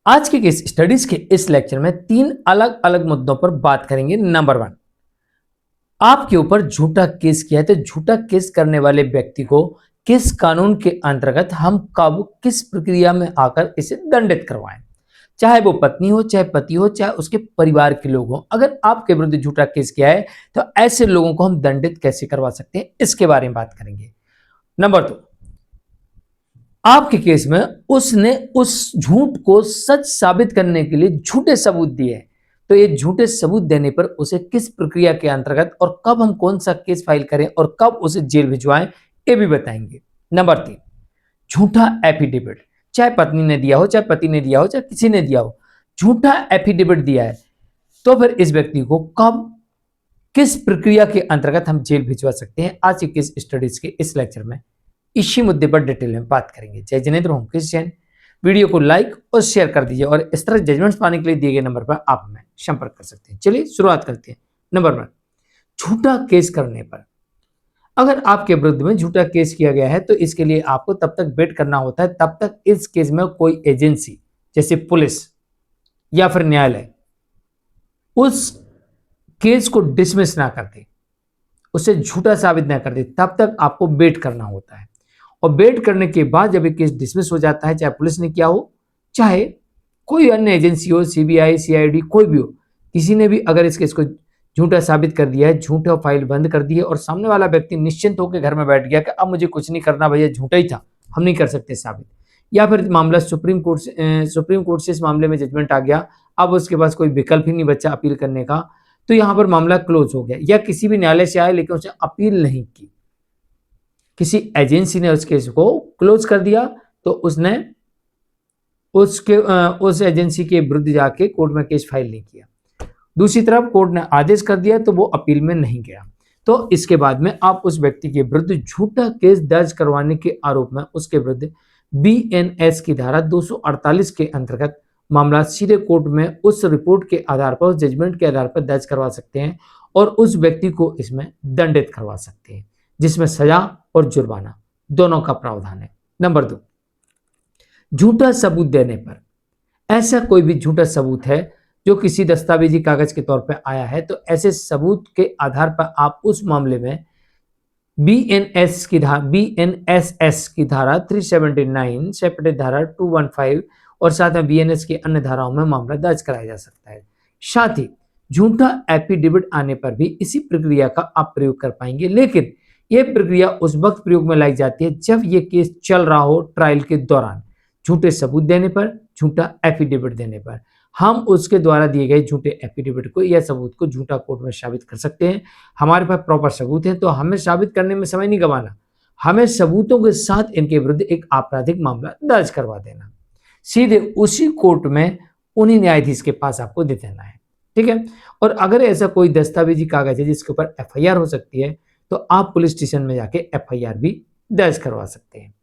आज के case studies के इस लेक्चर में तीन अलग अलग मुद्दों पर बात करेंगे। नंबर 1, आपके ऊपर झूठा केस किया है तो झूठा केस करने वाले व्यक्ति को किस कानून के अंतर्गत हम कब किस प्रक्रिया में आकर इसे दंडित करवाएं, चाहे वो पत्नी हो, चाहे पति हो, चाहे उसके परिवार के लोग हो। अगर आपके विरुद्ध झूठा केस किया है तो ऐसे लोगों को हम दंडित कैसे करवा सकते हैं, इसके बारे में बात करेंगे। नंबर 2, आपके केस में उसने उस झूठ को सच साबित करने के लिए झूठे सबूत दिए, तो ये झूठे सबूत देने पर उसे किस प्रक्रिया के अंतर्गत और कब हम कौन सा केस फाइल करें और कब उसे जेल भिजवाएं, ये भी बताएंगे। नंबर 3, झूठा एफिडेविट, चाहे पत्नी ने दिया हो, चाहे पति ने दिया हो, चाहे किसी ने दिया हो, झूठा एफिडेविट दिया है तो फिर इस व्यक्ति को कब किस प्रक्रिया के अंतर्गत हम जेल भिजवा सकते हैं। आज के केस स्टडीज के इस लेक्चर में इसी मुद्दे पर डिटेल में बात करेंगे। जय जिनेंद्र हूं क्रिश्चियन। वीडियो को लाइक और शेयर कर दीजिए और इस तरह जजमेंट्स पाने के लिए दिए गए नंबर पर आप हमें संपर्क कर सकते हैं। चलिए शुरुआत करते हैं। नंबर 1, झूठा केस करने पर, अगर आपके विरुद्ध में झूठा केस किया गया है तो इसके लिए आपको तब तक वेट करना होता है तब तक इस केस में कोई एजेंसी जैसे पुलिस या फिर न्यायालय उस केस को डिसमिस ना कर दे, उसे झूठा साबित ना कर दे, तब तक आपको वेट करना होता है। और वेट करने के बाद जब एक केस डिसमिस हो जाता है, चाहे पुलिस ने किया हो, चाहे कोई अन्य एजेंसी हो, सीबीआई, सीआईडी, कोई भी हो, किसी ने भी अगर इस केस को झूठा साबित कर दिया है, झूठा फाइल बंद कर दी है और सामने वाला व्यक्ति निश्चिंत होकर घर में बैठ गया कि अब मुझे कुछ नहीं करना, भैया झूठा ही था, हम नहीं कर सकते साबित, या फिर मामला सुप्रीम कोर्ट से इस मामले में जजमेंट आ गया, अब उसके पास कोई विकल्प ही नहीं बचा अपील करने का, तो यहां पर मामला क्लोज हो गया। या किसी भी न्यायालय से आए लेकिन उसे अपील नहीं की, किसी एजेंसी ने उस केस को क्लोज कर दिया, तो उसने उस एजेंसी के विरुद्ध जाके कोर्ट में केस फाइल नहीं किया। दूसरी तरफ कोर्ट ने आदेश कर दिया तो वो अपील में नहीं गया, तो इसके बाद में आप उस व्यक्ति के विरुद्ध झूठा केस दर्ज करवाने के आरोप में उसके विरुद्ध बीएनएस की धारा 248 के अंतर्गत मामला सीधे कोर्ट में उस रिपोर्ट के आधार पर, उस जजमेंट के आधार पर दर्ज करवा सकते हैं और उस व्यक्ति को इसमें दंडित करवा सकते हैं, जिसमें सजा और जुर्माना दोनों का प्रावधान है। नंबर 2, झूठा सबूत देने पर, ऐसा कोई भी झूठा सबूत है जो किसी दस्तावेजी कागज के तौर पर आया है, तो ऐसे सबूत के आधार पर आप उस मामले में बीएनएसएस की धारा 379, सेपरेट धारा 215 और साथ में बीएनएस की अन्य धाराओं में मामला दर्ज कराया जा सकता है। साथ ही झूठा एफिडेविट आने पर भी इसी प्रक्रिया का आप प्रयोग कर पाएंगे, लेकिन यह प्रक्रिया उस वक्त प्रयोग में लाई जाती है जब यह केस चल रहा हो, ट्रायल के दौरान। झूठे सबूत देने पर, झूठा एफिडेविट देने पर हम उसके द्वारा दिए गए झूठे एफिडेविट को या सबूत को झूठा कोर्ट में साबित कर सकते हैं। हमारे पास प्रॉपर सबूत है तो हमें साबित करने में समय नहीं गंवाना, हमें सबूतों के साथ इनके विरुद्ध एक आपराधिक मामला दर्ज करवा देना, सीधे उसी कोर्ट में उन्हीं न्यायाधीश के पास आपको दे देना है, ठीक है। और अगर ऐसा कोई दस्तावेजी कागज है जिसके ऊपर एफआईआर हो सकती है तो आप पुलिस स्टेशन में जाके एफआईआर भी दर्ज करवा सकते हैं।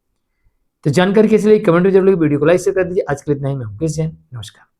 तो जानकारी के लिए कमेंट में जरूर वीडियो को लाइक शेयर कर दीजिए। आज के लिए इतना ही, मैं हूं कृष्ण। नमस्कार।